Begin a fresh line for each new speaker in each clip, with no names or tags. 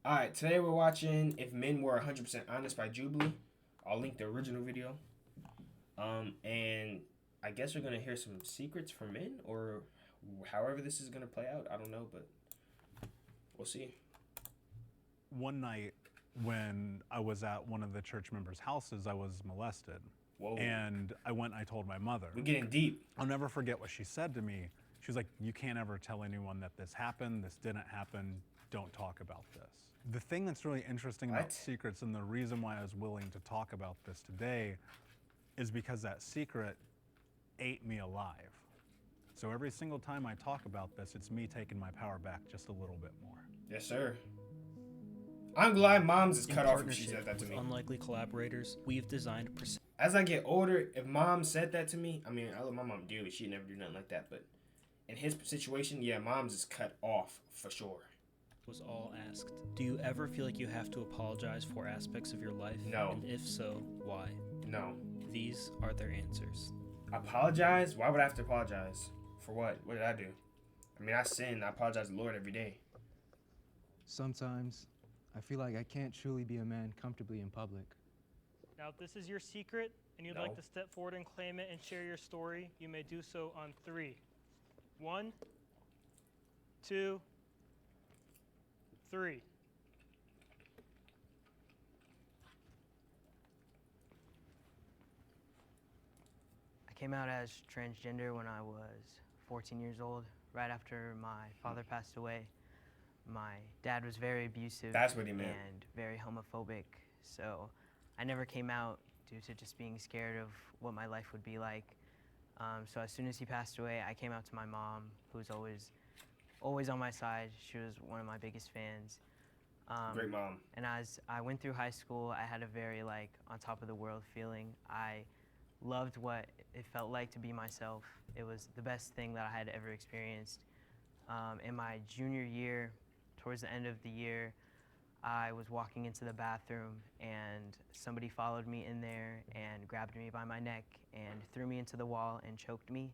Alright, today we're watching If Men Were 100% Honest by Jubilee. I'll link the original video. And I guess we're going to hear some secrets from men, or however this is going to play out. I don't know, but we'll see.
One night when I was at one of the church members' houses, I was molested.
Whoa.
And I went and I told my mother.
We're getting deep.
I'll never forget what she said to me. She was like, "You can't ever tell anyone that this happened, this didn't happen, don't talk about this." The thing that's really interesting about secrets, and the reason why I was willing to talk about this today, is because that secret ate me alive. So every single time I talk about this, it's me taking my power back just a little bit more.
Yes, sir. I'm glad Moms is cut off if she said that to me.
Unlikely collaborators, we've designed
as I get older, if Mom said that to me, I mean, I love my mom dearly. She'd never do nothing like that. But in his situation, yeah, Mom's is cut off for sure.
Was all asked. Do you ever feel like you have to apologize for aspects of your life?
No.
And if so, why?
No.
These are their answers.
Apologize? Why would I have to apologize? For what? What did I do? I mean, I sin. I apologize to the Lord every day.
Sometimes I feel like I can't truly be a man comfortably in public.
Now, if this is your secret and you'd like to step forward and claim it and share your story, you may do so on 3. 1, 2, 3.
I came out as transgender when I was 14 years old, right after my father passed away. My dad was very abusive.
That's what he meant.
And very homophobic, so I never came out due to just being scared of what my life would be like. So as soon as he passed away, I came out to my mom, who's always on my side. She was one of my biggest fans.
Great mom.
And as I went through high school, I had a very on top of the world feeling. I loved what it felt like to be myself. It was the best thing that I had ever experienced. In my junior year, towards the end of the year, I was walking into the bathroom and somebody followed me in there and grabbed me by my neck and threw me into the wall and choked me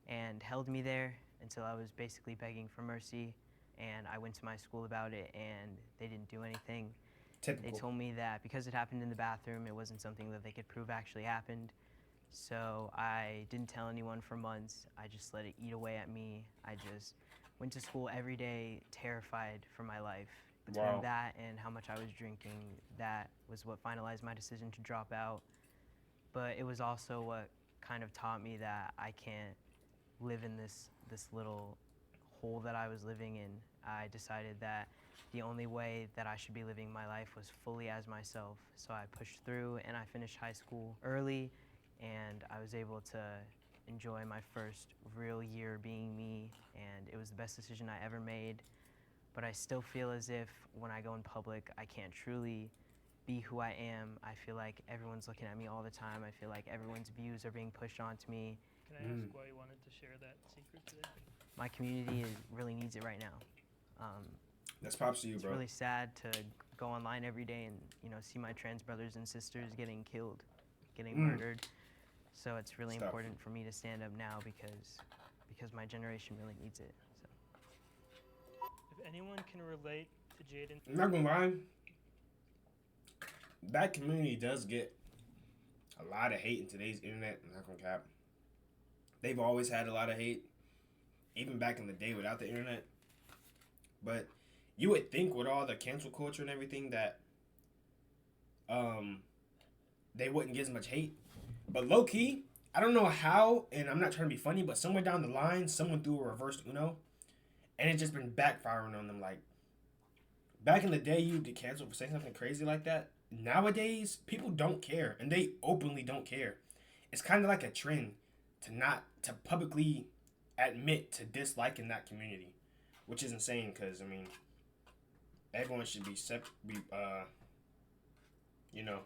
and held me there until I was basically begging for mercy. And I went to my school about it and they didn't do anything.
Typical.
They told me that because it happened in the bathroom, it wasn't something that they could prove actually happened. So I didn't tell anyone for months. I just let it eat away at me. I just went to school every day terrified for my life. Between that and how much I was drinking, that was what finalized my decision to drop out. But it was also what kind of taught me that I can't live in this little hole that I was living in. I decided that the only way that I should be living my life was fully as myself. So I pushed through and I finished high school early, and I was able to enjoy my first real year being me, and it was the best decision I ever made. But I still feel as if when I go in public, I can't truly be who I am. I feel like everyone's looking at me all the time. I feel like everyone's views are being pushed onto me.
Can I ask why you wanted to share that secret today?
My community really needs it right now.
That's props to you, bro.
It's really sad to go online every day and see my trans brothers and sisters getting killed, getting murdered. So it's really important for me to stand up now because my generation really needs it.
If anyone can relate to Jaden,
I'm not gonna lie. That community does get a lot of hate in today's internet. I'm not gonna cap. They've always had a lot of hate, even back in the day without the internet. But you would think with all the cancel culture and everything that they wouldn't get as much hate. But low key, I don't know how, and I'm not trying to be funny, but somewhere down the line, someone threw a reverse Uno. And it's just been backfiring on them. Like, back in the day, you'd get canceled for saying something crazy like that. Nowadays, people don't care. And they openly don't care. It's kind of like a trend to publicly admit to disliking that community. Which is insane because, I mean, everyone should be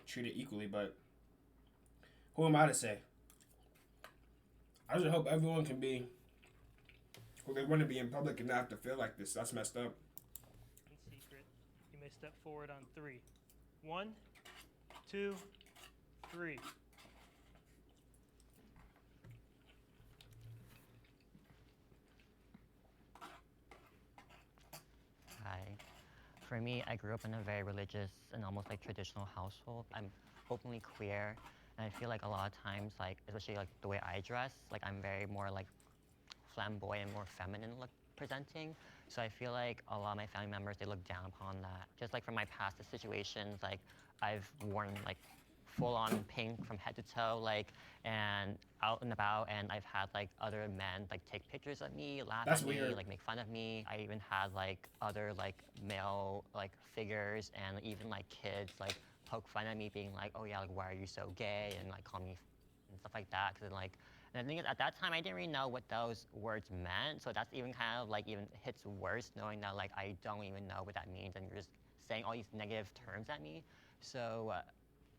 treated equally. But who am I to say? I just hope everyone can be who they want to be in public and not have to feel like this. That's messed up.
in secret, you may step forward on 3. 1, 2, 3.
Hi. For me, I grew up in a very religious and almost like traditional household. I'm openly queer, and I feel like a lot of times, like especially like the way I dress, like I'm very more like flamboyant, more feminine look presenting. So I feel like a lot of my family members, they look down upon that. Just like from my past situations, like I've worn like full on pink from head to toe, like, and out and about, and I've had like other men like take pictures of me, laugh
That's
at
weird.
me, like make fun of me. I even had like other like male like figures and even like kids like poke fun at me, being like, oh yeah, like why are you so gay, and like call me and stuff like that. Cause like, and the thing is, at that time I didn't really know what those words meant, so that's even kind of like even hits worse, knowing that like I don't even know what that means, and you're just saying all these negative terms at me. So.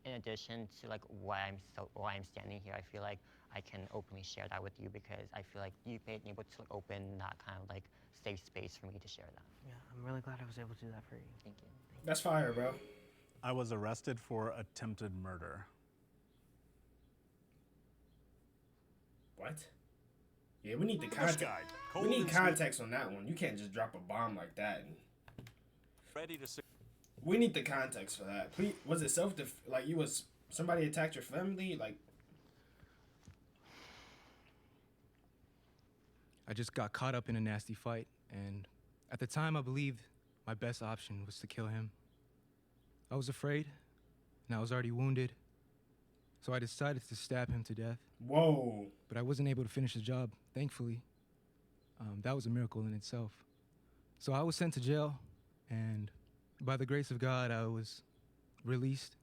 In addition to like why I'm standing here, I feel like I can openly share that with you because I feel like you've been able to open that kind of like safe space for me to share that.
Yeah, I'm really glad I was able to do that for you.
Thank you.
That's fire, bro.
I was arrested for attempted murder.
What? Yeah, we need the context. We need context on that one. You can't just drop a bomb like that.
Ready to.
We need the context for that. Please, was it like you was somebody attacked your family? Like,
I just got caught up in a nasty fight, and at the time I believed my best option was to kill him. I was afraid, and I was already wounded, so I decided to stab him to death.
whoa.
But I wasn't able to finish the job, thankfully. That was a miracle in itself. So I was sent to jail, and by the grace of God, I was released.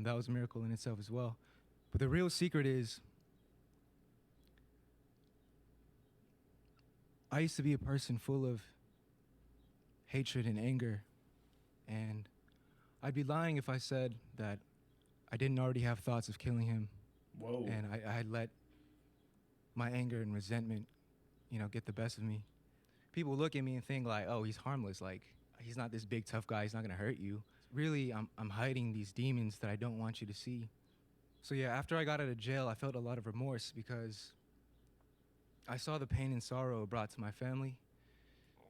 That was a miracle in itself as well. But the real secret is, I used to be a person full of hatred and anger, and I'd be lying if I said that I didn't already have thoughts of killing him.
Whoa.
And I had let my anger and resentment, get the best of me. People look at me and think like, oh, he's harmless. Like, he's not this big tough guy. He's not gonna hurt you. Really, I'm hiding these demons that I don't want you to see. So yeah, after I got out of jail, I felt a lot of remorse because I saw the pain and sorrow it brought to my family.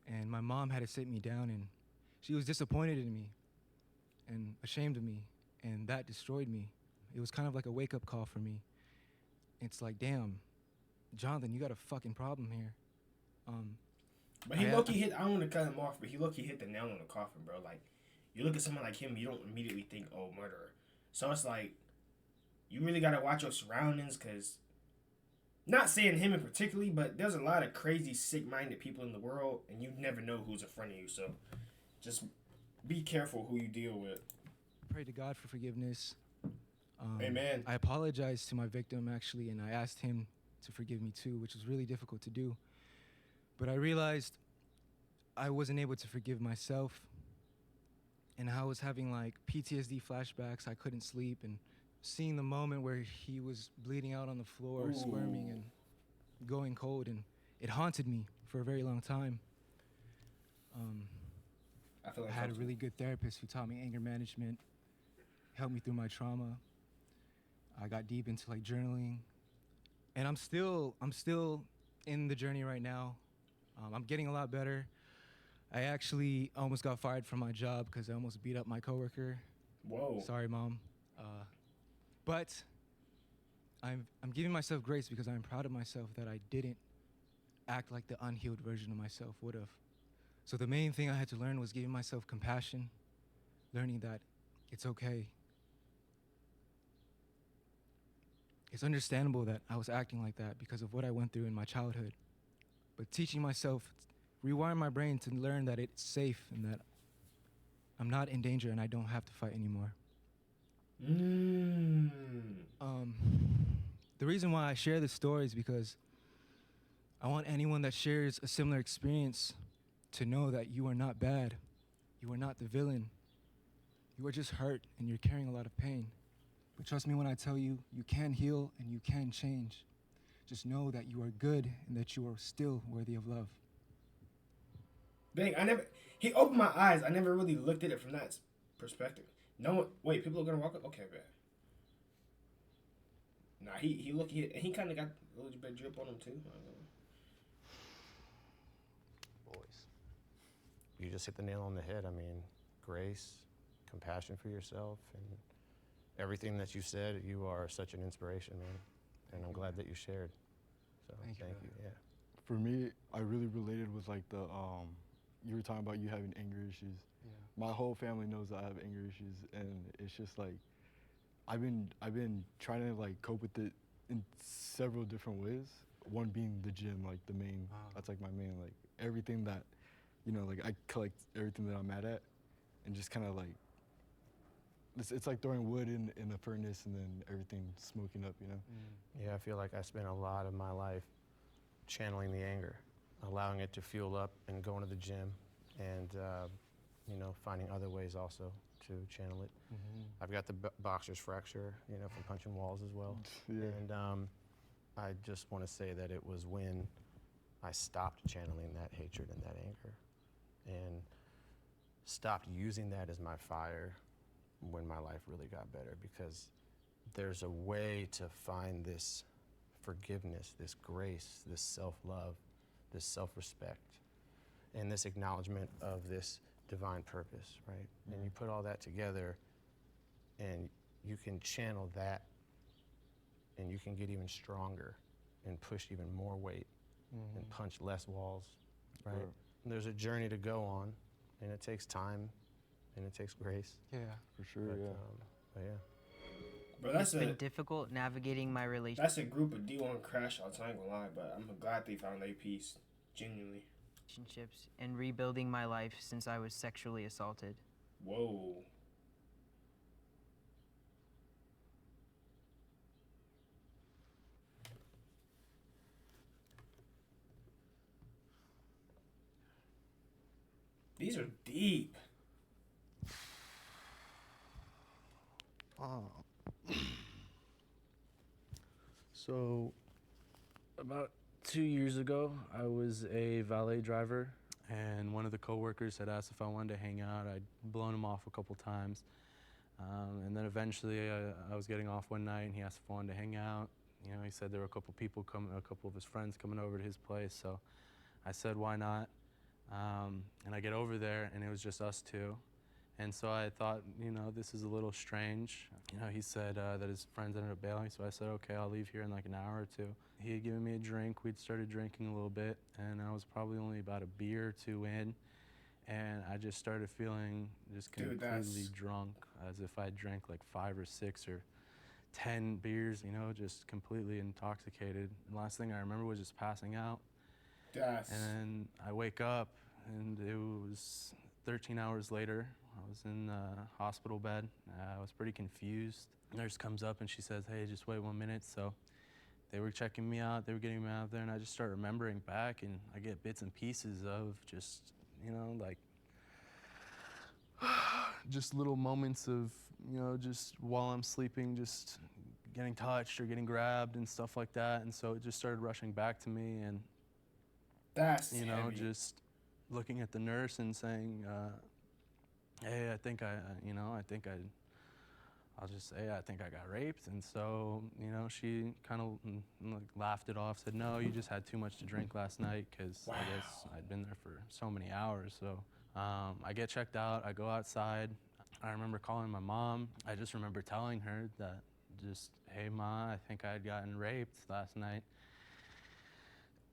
And my mom had to sit me down, and she was disappointed in me and ashamed of me, and that destroyed me. It was kind of like a wake-up call for me. It's like, damn, Jonathan, you got a fucking problem here.
But he low-key hit, I don't want to cut him off, but he low-key hit the nail on the coffin, bro. Like, you look at someone like him, you don't immediately think, oh, murderer. So it's like, you really got to watch your surroundings, because, not saying him in particularly, but there's a lot of crazy, sick-minded people in the world, and you never know who's in front of you. So just be careful who you deal with.
Pray to God for forgiveness.
Amen.
I apologized to my victim, actually, and I asked him to forgive me too, which was really difficult to do. But I realized I wasn't able to forgive myself, and I was having like PTSD flashbacks. I couldn't sleep, and seeing the moment where he was bleeding out on the floor,
Ooh.
squirming and going cold, and it haunted me for a very long time.
I feel like
I had a really good therapist who taught me anger management, helped me through my trauma. I got deep into like journaling, and I'm still in the journey right now. I'm getting a lot better. I actually almost got fired from my job because I almost beat up my coworker.
Whoa.
Sorry, Mom. But I'm giving myself grace because I'm proud of myself that I didn't act like the unhealed version of myself would have. So the main thing I had to learn was giving myself compassion, learning that it's okay. It's understandable that I was acting like that because of what I went through in my childhood. But teaching myself, rewiring my brain to learn that it's safe and that I'm not in danger and I don't have to fight anymore. The reason why I share this story is because I want anyone that shares a similar experience to know that you are not bad. You are not the villain. You are just hurt and you're carrying a lot of pain. But trust me when I tell you, you can heal and you can change. Just know that you are good and that you are still worthy of love.
Dang, he opened my eyes. I never really looked at it from that perspective. No one, wait, people are gonna walk up? Okay, bad. Nah, he kind of got a little bit of drip on him too.
Boys, you just hit the nail on the head. I mean,
grace, compassion for yourself, and everything that you said. You are such an inspiration, man, and I'm glad that you shared. So thank you. Yeah.
For me, I really related with like the you were talking about you having anger issues.
Yeah.
My whole family knows I have anger issues, and it's just like I've been trying to like cope with it in several different ways. One being the gym, like the main. That's like my main, like everything that, you know, like I collect everything that I'm mad at, and just kind of like it's like throwing wood in a furnace and then everything smoking up, you know.
Yeah, I feel like I spent a lot of my life channeling the anger, allowing it to fuel up, and going to the gym, and you know, finding other ways also to channel it. I've got the boxer's fracture, you know, from punching walls as well.
Yeah.
And I just want to say that it was when I stopped channeling that hatred and that anger, and stopped using that as my fire, when my life really got better, because there's a way to find this forgiveness, this grace, this self-love, this self-respect, and this acknowledgement of this divine purpose, right? And you put all that together, and you can channel that, and you can get even stronger and push even more weight and punch less walls, right?
Sure.
And there's a journey to go on, and it takes time, and it takes grace.
Yeah.
For sure,
But,
yeah.
But yeah.
Bro,
It's been difficult navigating my relationship.
That's a group of D1 crash outs, I ain't gonna lie, but I'm glad they found their peace, genuinely.
Relationships and rebuilding my life since I was sexually assaulted.
Whoa. These are deep.
So, about 2 years ago, I was a valet driver, and one of the coworkers had asked if I wanted to hang out. I'd blown him off a couple times, and then eventually I was getting off one night, and he asked if I wanted to hang out. You know, he said there were a couple people coming, a couple of his friends coming over to his place, so I said, why not? And I get over there, and it was just us two. And so I thought, you know, this is a little strange. You know, he said that his friends ended up bailing, so I said, okay, I'll leave here in like an hour or two. He had given me a drink. We'd started drinking a little bit, and I was probably only about a beer or two in, and I just started feeling just completely drunk, as if I drank like 5 or 6 or 10 beers, you know, just completely intoxicated. And last thing I remember was just passing out. And I wake up, and it was 13 hours later. I was in the hospital bed. I was pretty confused. Nurse comes up and she says, hey, just wait 1 minute. So they were checking me out, they were getting me out there, and I just start remembering back, and I get bits and pieces of just, you know, like, just little moments of, you know, just while I'm sleeping, just getting touched or getting grabbed and stuff like that. And so it just started rushing back to me, and you know,
heavy.
just looking at the nurse and saying, hey, I think I'll just say I think I got raped. And so, you know, she kind of like laughed it off, said, no, you just had too much to drink last night, because I guess I'd been there for so many hours. So I get checked out, I go outside. I remember calling my mom. I just remember telling her that just, hey, Ma, I think I had gotten raped last night.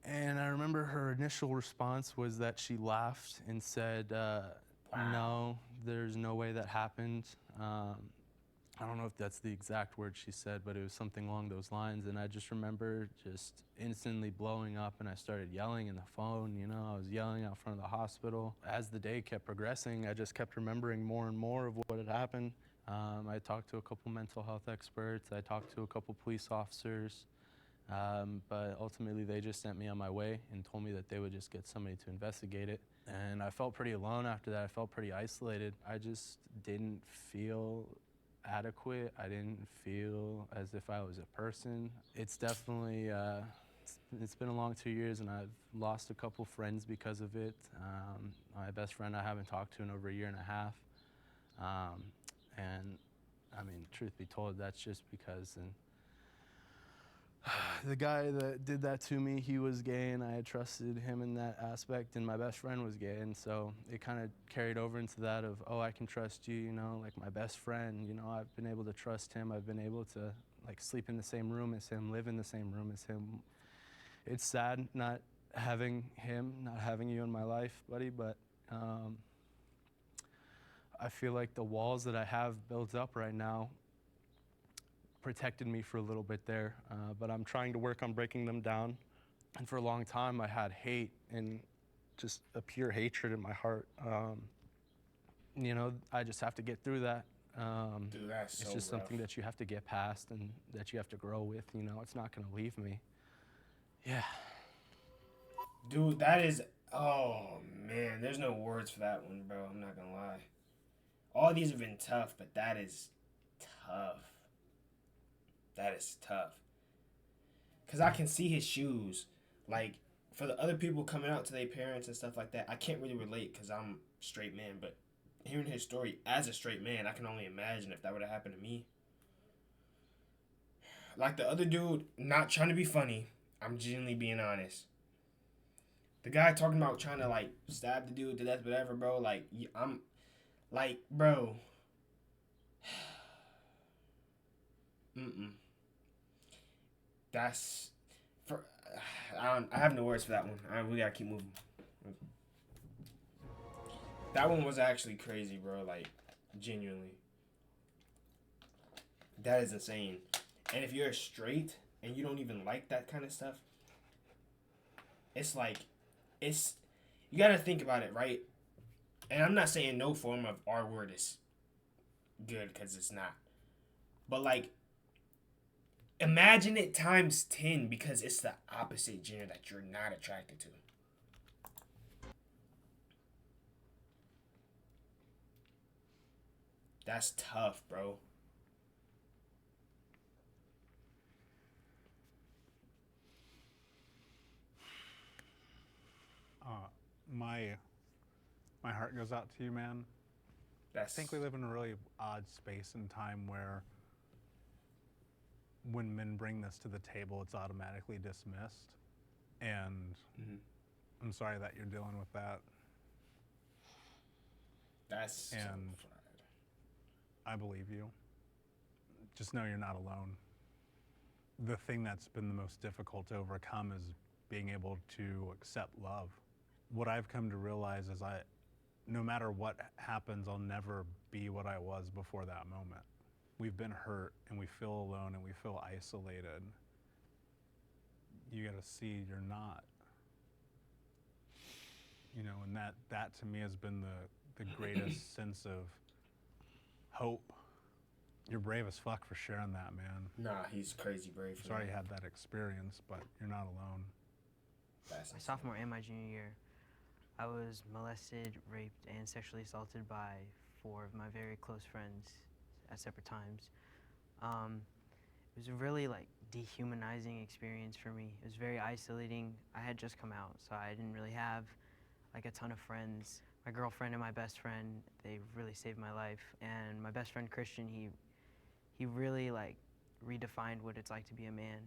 And I remember her initial response was that she laughed and said, no, there's no way that happened. I don't know if that's the exact word she said, but it was something along those lines. And I just remember just instantly blowing up, and I started yelling in the phone. You know, I was yelling out front of the hospital. As the day kept progressing, I just kept remembering more and more of what had happened. I talked to a couple mental health experts. I talked to a couple police officers. But ultimately, they just sent me on my way and told me that they would just get somebody to investigate it. And I felt pretty alone after that. I felt pretty isolated. I just didn't feel adequate. I didn't feel as if I was a person. It's definitely, it's been a long 2 years, and I've lost a couple friends because of it. My best friend I haven't talked to in over 1.5 years. And I mean, truth be told, that's just because The guy that did that to me, he was gay, and I had trusted him in that aspect, and my best friend was gay, and so it kind of carried over into that of, oh, I can trust you, you know, like my best friend, you know, I've been able to trust him, I've been able to like sleep in the same room as him, live in the same room as him. It's sad not having him, not having you in my life, buddy, but I feel like the walls that I have built up right now protected me for a little bit there, but I'm trying to work on breaking them down. And for a long time, I had hate and just a pure hatred in my heart. You know, I just have to get through that.
Dude, that's so
it's just
rough.
something that you have to get past and that you have to grow with. You know, it's not going to leave me. Yeah.
Dude, that is. Oh man, there's no words for that one, bro. I'm not gonna lie. All these have been tough, but that is tough. That is tough. Cause I can see his shoes. Like, for the other people coming out to their parents and stuff like that, I can't really relate because I'm a straight man. But hearing his story as a straight man, I can only imagine if that would have happened to me. Like the other dude, not trying to be funny, I'm genuinely being honest. The guy talking about trying to like stab the dude to death, whatever, bro. Like, I'm like, bro. That's for. I have no words for that one. We gotta keep moving. That one was actually crazy, bro. Like, genuinely. That is insane. And if you're straight and you don't even like that kind of stuff, it's like, you gotta think about it, right? And I'm not saying no form of R word is good, because it's not. But like, imagine it times 10 because it's the opposite gender that you're not attracted to. That's tough, bro.
My heart goes out to you, man. I think we live in a really odd space and time where when men bring this to the table, it's automatically dismissed. And I'm sorry that you're dealing with that.
That's
and I believe you. Just know you're not alone. The thing that's been the most difficult to overcome is being able to accept love. What I've come to realize is no matter what happens, I'll never be what I was before that moment. We've been hurt and we feel alone and we feel isolated. You gotta see you're not. You know, and that to me has been the greatest sense of hope. You're brave as fuck for sharing that, man.
Nah, he's crazy brave.
Sorry you had that experience, but you're not alone.
That's my sophomore and my junior year, I was molested, raped, and sexually assaulted by 4 of my very close friends at separate times. It was a really like dehumanizing experience for me. It was very isolating. I had just come out, so I didn't really have like a ton of friends. My girlfriend and my best friend, they really saved my life. And my best friend Christian, he really like redefined what it's like to be a man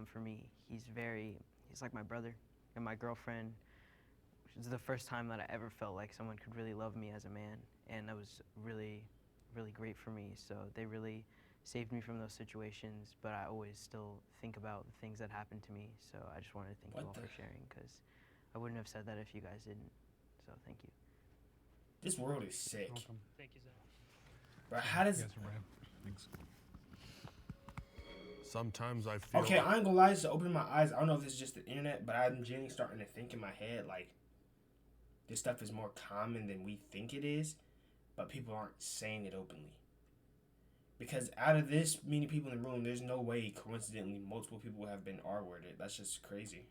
for me. He's like my brother. And my girlfriend, which is the first time that I ever felt like someone could really love me as a man. And that was really, really great for me. So they really saved me from those situations, but I always still think about the things that happened to me. So I just wanted to thank you all for sharing, because I wouldn't have said that if you guys didn't. So thank you.
This world is sick.
Welcome.
Thank you, Zach.
Bro, how does...
Yes, Brad. Thanks.
Sometimes I feel...
Okay, I ain't gonna lie, just to open my eyes. I don't know if this is just the internet, but I'm genuinely starting to think in my head, like, this stuff is more common than we think it is, but people aren't saying it openly. Because out of this many people in the room, there's no way, coincidentally, multiple people have been R-worded. That's just crazy.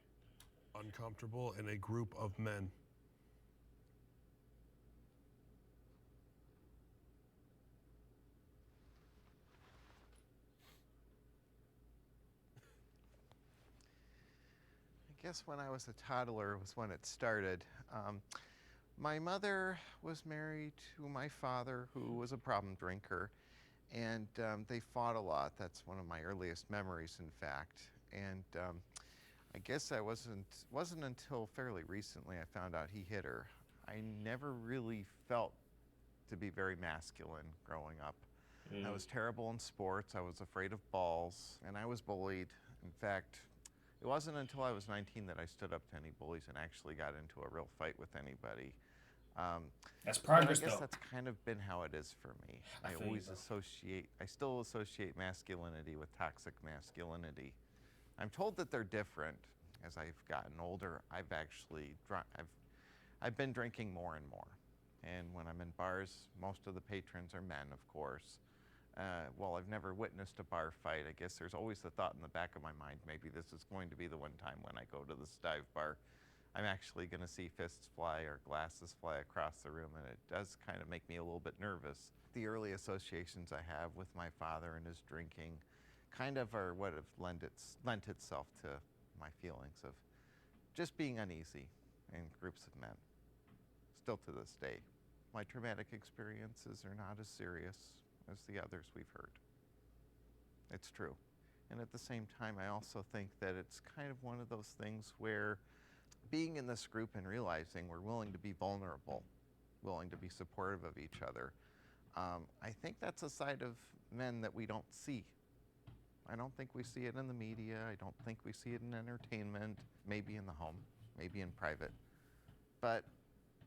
Uncomfortable in a group of men.
I guess when I was a toddler was when it started. My mother was married to my father, who was a problem drinker, and they fought a lot. That's one of my earliest memories, in fact. and I guess I wasn't until fairly recently I found out he hit her. I never really felt to be very masculine growing up. I was terrible in sports. I was afraid of balls, and I was bullied. In fact, it wasn't until I was 19 that I stood up to any bullies and actually got into a real fight with anybody.
That's progress,
I guess
though.
that's kind of been how it is for me. I still associate masculinity with toxic masculinity. I'm told that they're different. As I've gotten older, I've been drinking more and more. And when I'm in bars, most of the patrons are men, of course. Well, I've never witnessed a bar fight. I guess there's always the thought in the back of my mind, maybe this is going to be the one time when I go to this dive bar, I'm actually going to see fists fly or glasses fly across the room, and it does kind of make me a little bit nervous. The early associations I have with my father and his drinking kind of are what have lent itself to my feelings of just being uneasy in groups of men, still to this day. My traumatic experiences are not as serious as the others we've heard. It's true. And at the same time, I also think that it's kind of one of those things where being in this group and realizing we're willing to be vulnerable, willing to be supportive of each other, I think that's a side of men that we don't see. I don't think we see it in the media. I don't think we see it in entertainment, maybe in the home, maybe in private. But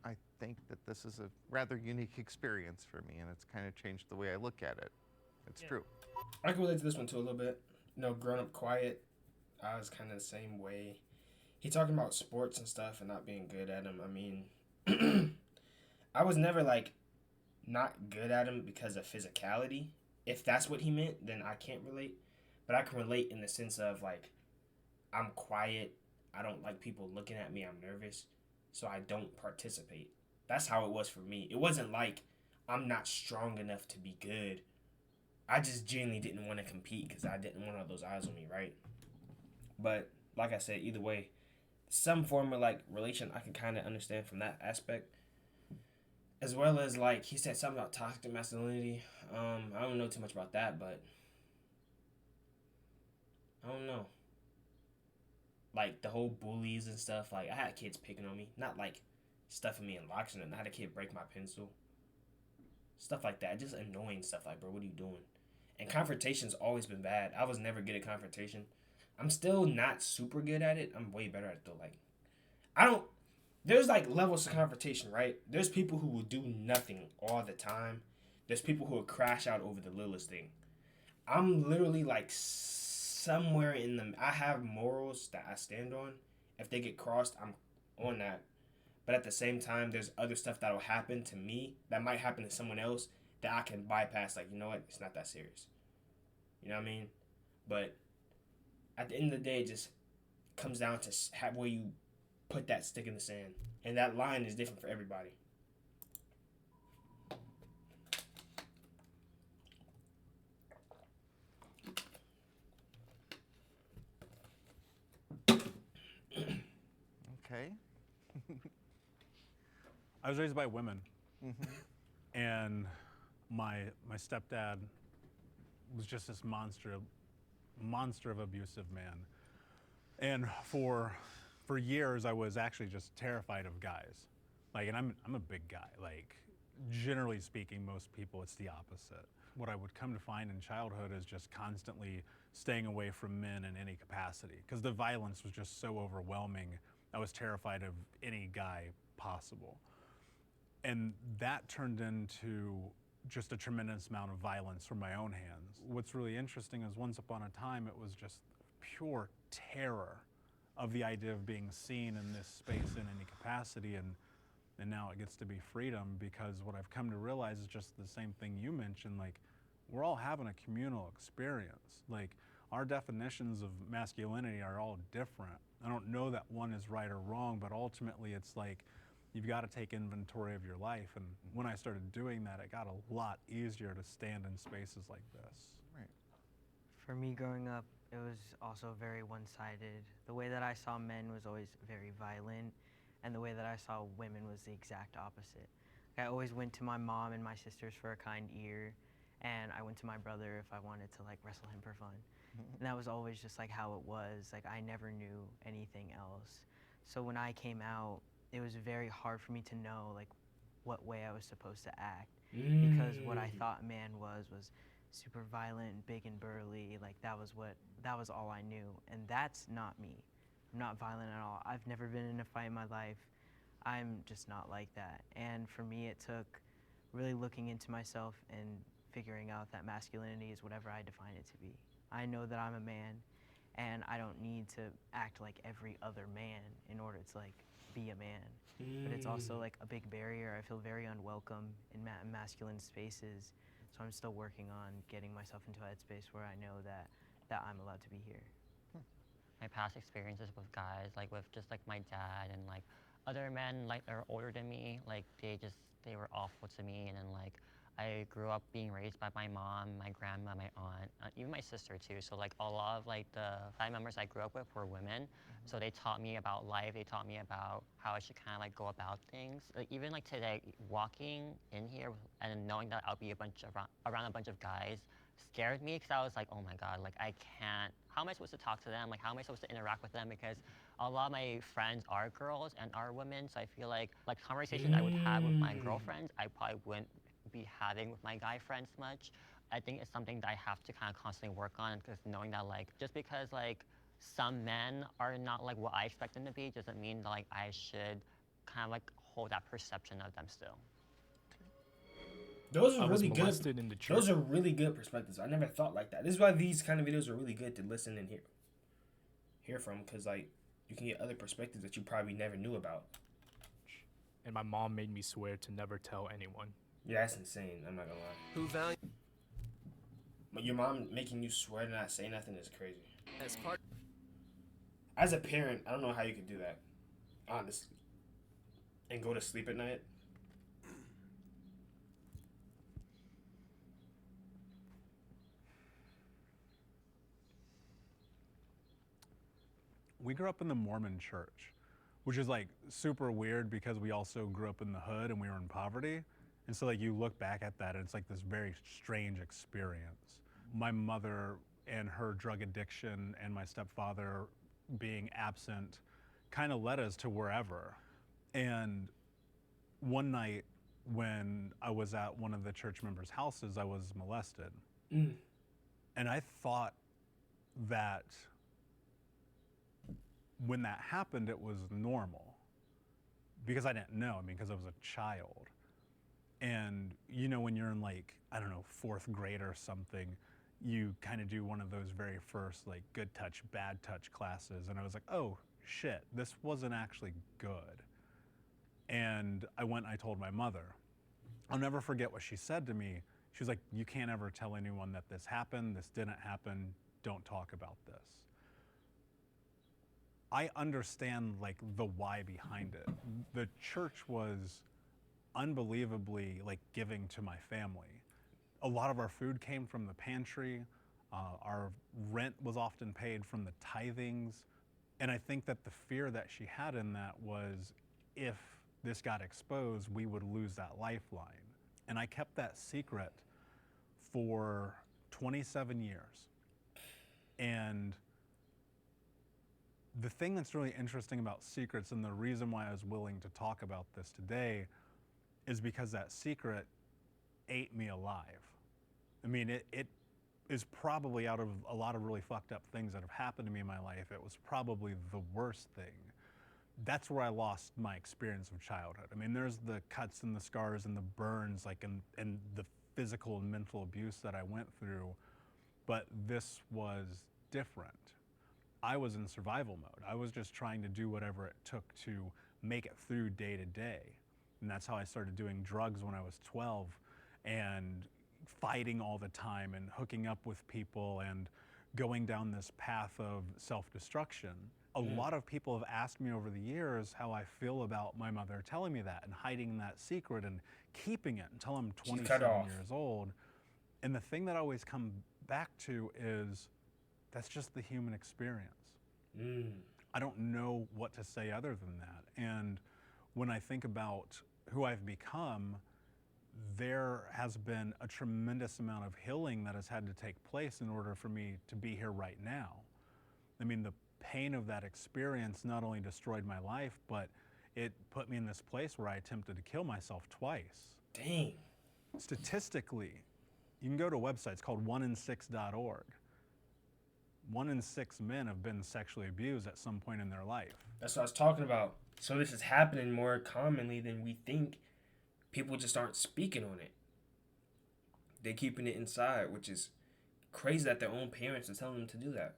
I think that this is a rather unique experience for me, and it's kind of changed the way I look at it. It's true.
I can relate to this one too a little bit. You know, growing up quiet, I was kind of the same way. He talking about sports and stuff and not being good at them. I mean, I was never like not good at them because of physicality. If that's what he meant, then I can't relate. But I can relate in the sense of like, I'm quiet. I don't like people looking at me. I'm nervous. So I don't participate. That's how it was for me. It wasn't like I'm not strong enough to be good. I just genuinely didn't want to compete because I didn't want all those eyes on me, right? But like I said, either way, some form of like relation I can kind of understand from that aspect. As well as like he said something about toxic masculinity. I don't know too much about that, but I don't know. Like the whole bullies and stuff. Like I had kids picking on me, not like stuffing me in locks and I had a kid break my pencil. Stuff like that, just annoying stuff. Like, bro, what are you doing? And confrontation's always been bad. I was never good at confrontation. I'm still not super good at it. I'm way better at it though. Like, I don't. There's like levels of confrontation, right? There's people who will do nothing all the time. There's people who will crash out over the littlest thing. I'm literally like somewhere in the. I have morals that I stand on. If they get crossed, I'm on that. But at the same time, there's other stuff that'll happen to me that might happen to someone else that I can bypass. Like, you know what? It's not that serious. You know what I mean? But at the end of the day, it just comes down to where you put that stick in the sand. And that line is different for everybody.
Okay.
I was raised by women, and my stepdad was just this monster of abusive man. And for years, I was actually just terrified of guys. Like, and I'm a big guy. Like, generally speaking, most people, it's the opposite. What I would come to find in childhood is just constantly staying away from men in any capacity, because the violence was just so overwhelming. I was terrified of any guy possible. And that turned into just a tremendous amount of violence from my own hands. What's really interesting is once upon a time, it was just pure terror of the idea of being seen in this space in any capacity, and now it gets to be freedom, because what I've come to realize is just the same thing you mentioned. Like, we're all having a communal experience. Like, our definitions of masculinity are all different. I don't know that one is right or wrong, but ultimately it's like, you've got to take inventory of your life. And when I started doing that, it got a lot easier to stand in spaces like this.
Right.
For me growing up, it was also very one-sided. The way that I saw men was always very violent, and the way that I saw women was the exact opposite. I always went to my mom and my sisters for a kind ear, and I went to my brother if I wanted to like wrestle him for fun. And that was always just like how it was. Like I never knew anything else. So when I came out, it was very hard for me to know like what way I was supposed to act, because what I thought a man was super violent, big and burly. Like that was all I knew, and that's not me. I'm not violent at all. I've never been in a fight in my life. I'm just not like that. And for me, it took really looking into myself and figuring out that masculinity is whatever I define it to be. I know that I'm a man, and I don't need to act like every other man in order to like be a man. But it's also like a big barrier. I feel very unwelcome in masculine spaces, so I'm still working on getting myself into a headspace where I know that I'm allowed to be here.
My past experiences with guys, like with just like my dad and like other men like that are older than me, like they were awful to me. And then like I grew up being raised by my mom, my grandma, my aunt, even my sister too. So like a lot of like the family members I grew up with were women. So they taught me about life. They taught me about how I should kind of like go about things. Like even like today, walking in here and knowing that I'll be around a bunch of guys scared me, because I was like, oh my God, like I can't, how am I supposed to talk to them? Like how am I supposed to interact with them? Because a lot of my friends are girls and are women. So I feel like conversations I would have with my girlfriends, I probably wouldn't be having with my guy friends much. I think it's something that I have to kind of constantly work on, because knowing that like just because like some men are not like what I expect them to be doesn't mean that like I should kind of like hold that perception of them still.
Those are really good. Those are really good perspectives. I never thought like that. This is why these kind of videos are really good to listen and hear from, because like you can get other perspectives that you probably never knew about.
And my mom made me swear to never tell anyone.
Yeah, that's insane. I'm not gonna lie. But your mom making you swear to not say nothing is crazy. As a parent, I don't know how you could do that, honestly, and go to sleep at night.
We grew up in the Mormon church, which is like super weird because we also grew up in the hood and we were in poverty. And so like you look back at that and it's like this very strange experience. My mother and her drug addiction and my stepfather being absent kind of led us to wherever. And one night when I was at one of the church members' houses, I was molested. And I thought that when that happened, it was normal, because I didn't know, because I was a child. And you know, when you're in like, I don't know, 4th grade or something, you kind of do one of those very first like good touch, bad touch classes. And I was like, oh shit, this wasn't actually good. And I went and I told my mother. I'll never forget what she said to me. She was like, you can't ever tell anyone that this happened, this didn't happen, don't talk about this. I understand like the why behind it. The church was unbelievably like giving to my family. A lot of our food came from the pantry. Our rent was often paid from the tithings. And I think that the fear that she had in that was, if this got exposed, we would lose that lifeline. And I kept that secret for 27 years. And the thing that's really interesting about secrets, and the reason why I was willing to talk about this today, is because that secret ate me alive. I mean, it is probably, out of a lot of really fucked up things that have happened to me in my life, it was probably the worst thing. That's where I lost my experience of childhood. I mean, there's the cuts and the scars and the burns, like, and the physical and mental abuse that I went through, but this was different. I was in survival mode. I was just trying to do whatever it took to make it through day to day. And that's how I started doing drugs when I was 12, and fighting all the time and hooking up with people and going down this path of self-destruction. A lot of people have asked me over the years how I feel about my mother telling me that and hiding that secret and keeping it until I'm 27 years old. And the thing that I always come back to is, that's just the human experience. I don't know what to say other than that. And when I think about who I've become, there has been a tremendous amount of healing that has had to take place in order for me to be here right now. I mean, the pain of that experience not only destroyed my life, but it put me in this place where I attempted to kill myself twice.
Dang.
Statistically, you can go to a website, it's called oneinsix.org. 1 in 6 men have been sexually abused at some point in their life.
That's what I was talking about. So this is happening more commonly than we think. People just aren't speaking on it. They're keeping it inside, which is crazy that their own parents are telling them to do that.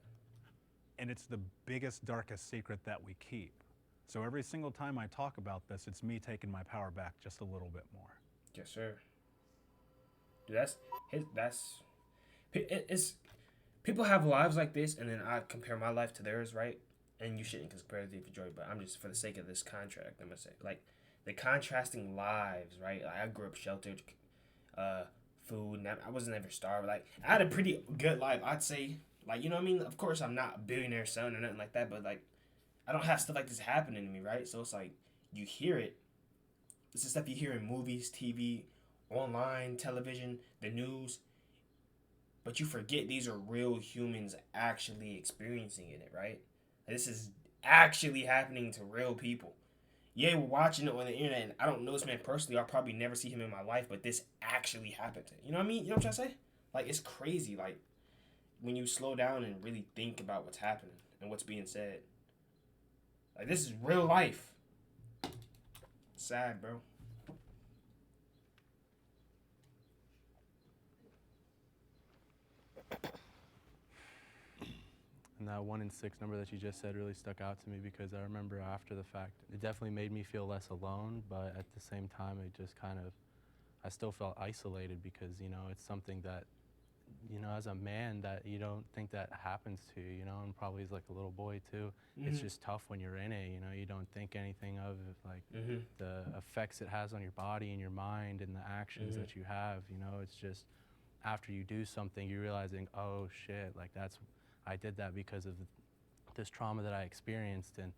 And it's the biggest, darkest secret that we keep. So every single time I talk about this, it's me taking my power back just a little bit more.
Yes, sir. Dude, it's people have lives like this, and then I compare my life to theirs, right? And you shouldn't compare it if you enjoy, but I'm just for the sake of this contract, I'm gonna say like the contrasting lives, right? Like I grew up sheltered, food, and I wasn't ever starved. Like I had a pretty good life, I'd say. Like, you know what I mean? Of course, I'm not a billionaire son or nothing like that, but like I don't have stuff like this happening to me, right? So it's like you hear it. This is stuff you hear in movies, TV, online, television, the news. But you forget these are real humans actually experiencing it, right? This is actually happening to real people. Yeah, we're watching it on the internet, and I don't know this man personally. I'll probably never see him in my life, but this actually happened to him. You know what I mean? You know what I'm trying to say? Like, it's crazy. Like, when you slow down and really think about what's happening and what's being said. Like, this is real life. Sad, bro.
And that 1 in 6 number that you just said really stuck out to me because I remember after the fact, it definitely made me feel less alone, but at the same time, it just kind of, I still felt isolated because, you know, it's something that, you know, as a man that you don't think that happens to you, you know, and probably as like a little boy too.
Mm-hmm.
It's just tough when you're in it, you know, you don't think anything of like the effects it has on your body and your mind and the actions that you have, you know, it's just after you do something, you're realizing, oh shit, like I did that because of this trauma that I experienced, and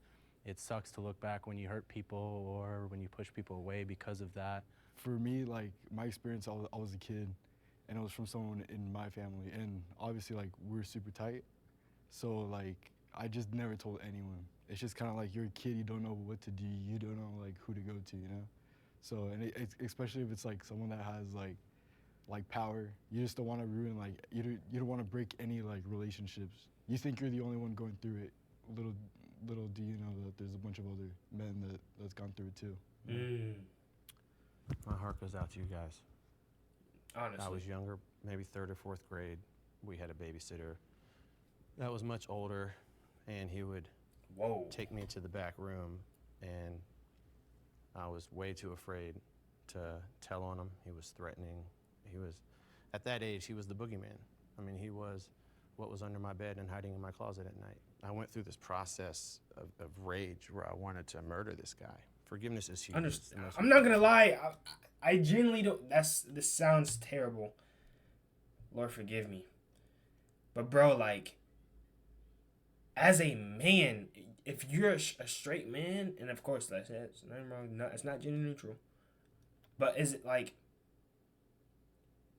it sucks to look back when you hurt people or when you push people away because of that.
For me, like my experience, I was a kid, and it was from someone in my family, and obviously like we're super tight, so like I just never told anyone. It's just kind of like you're a kid, you don't know what to do, you don't know like who to go to, you know. So and it's especially if it's like someone that has like power, you just don't want to ruin like you don't want to break any like relationships. You think you're the only one going through it. Little do you know that there's a bunch of other men that's gone through it too.
My heart goes out to you guys.
Honestly.
I was younger, maybe 3rd or 4th grade. We had a babysitter that was much older, and he would take me to the back room, and I was way too afraid to tell on him. He was threatening. He was, at that age, he was the boogeyman. I mean, he was what was under my bed and hiding in my closet at night. I went through this process of rage where I wanted to murder this guy. Forgiveness is huge.
I'm not gonna lie. I genuinely don't. This sounds terrible. Lord forgive me. But bro, like, as a man, if you're a straight man, and of course that's nothing wrong. It's not gender neutral. But is it like,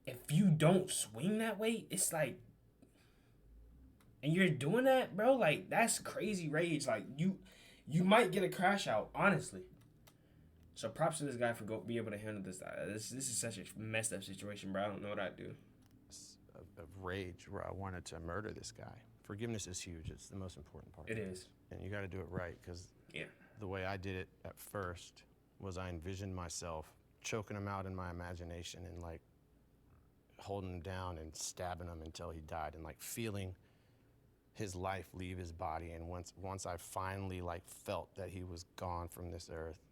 if you don't swing that way, it's like, and you're doing that, bro, like that's crazy rage. Like you might get a crash out, honestly. So props to this guy for being able to handle this. This is such a messed up situation, bro. I don't know what I'd do.
Of rage where I wanted to murder this guy. Forgiveness is huge. It's the most important part.
It is.
And you got to do it right, because the way I did it at first was I envisioned myself choking him out in my imagination and like holding him down and stabbing him until he died, and like feeling his life leave his body. And once I finally like felt that he was gone from this earth,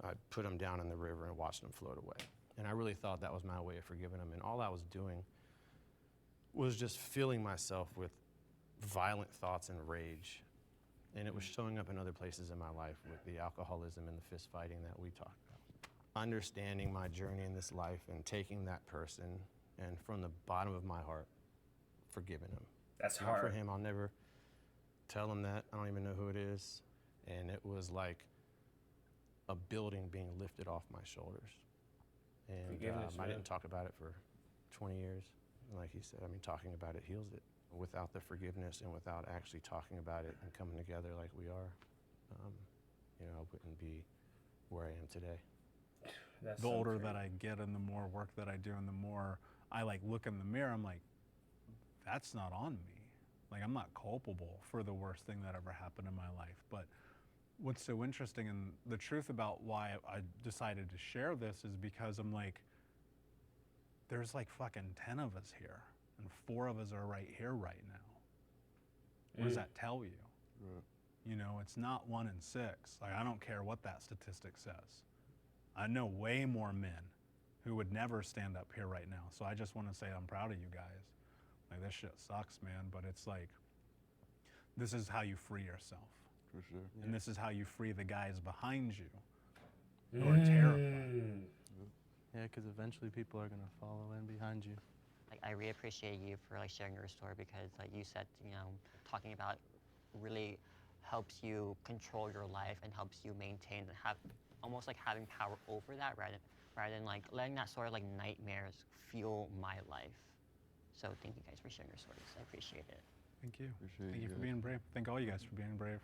I put him down in the river and watched him float away. And I really thought that was my way of forgiving him. And all I was doing was just filling myself with violent thoughts and rage. And it was showing up in other places in my life with the alcoholism and the fist fighting that we talked about. Understanding my journey in this life and taking that person and from the bottom of my heart, forgiving him.
That's
Not
hard.
for him, I'll never tell him that. I don't even know who it is. And it was like a building being lifted off my shoulders. And
Forgiveness,
I
yeah.
didn't talk about it for 20 years. Like he said, I mean, talking about it heals it. Without the forgiveness and without actually talking about it and coming together like we are, you know, I wouldn't be where I am today.
That's
The
so
older
crazy.
that I get and the more work that I do and the more I like look in the mirror, I'm like, that's not on me. Like, I'm not culpable for the worst thing that ever happened in my life. But what's so interesting and the truth about why I decided to share this is because I'm like, there's like fucking 10 of us here and 4 of us are right here right now. What does that tell you?
Right.
You know, it's not 1 in 6. Like, I don't care what that statistic says. I know way more men who would never stand up here right now. So I just want to say I'm proud of you guys. Like, this shit sucks, man, but it's like, this is how you free yourself.
For sure.
And this is how you free the guys behind you who are terrified.
Yeah, because eventually people are going to follow in behind you.
Like, I really appreciate you for like sharing your story because like you said, you know, talking about really helps you control your life and helps you maintain and have almost like having power over that rather than like letting that sort of like nightmares fuel my life. So thank you guys for sharing your stories. I appreciate it.
Thank you.
Appreciate
Thank you
you
for
guys.
being brave. Thank all you guys for being brave.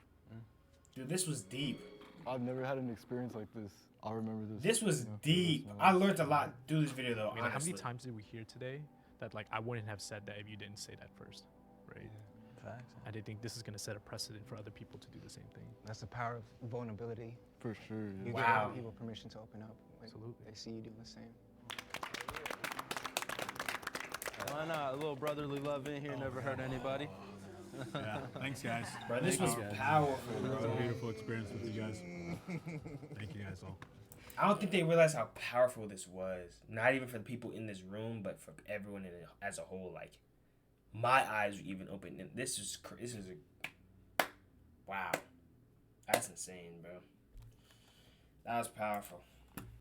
Dude, this was deep.
I've never had an experience like this. I'll remember this.
This was
you know, for the rest
deep.
of my
I
life.
learned a lot through this video, though.
I mean, like, how many
honestly.
times did we hear today that like I wouldn't have said that if you didn't say that first, right?
Facts.
I did think this is gonna set a precedent for other people to do the same thing.
That's the power of vulnerability.
For sure.
You
Yeah.
give
Wow.
other people permission to open up when
Absolutely.
they see you doing the same.
Why not? A little brotherly love in here never hurt anybody.
Yeah, thanks, guys.
Bro, this
Thank
was
you, guys.
powerful,
It was a
bro.
beautiful experience with you guys. Thank you guys all.
I don't think they realize how powerful this was. Not even for the people in this room, but for everyone in it as a whole. Like, my eyes were even open. And this is wow. That's insane, bro. That was powerful.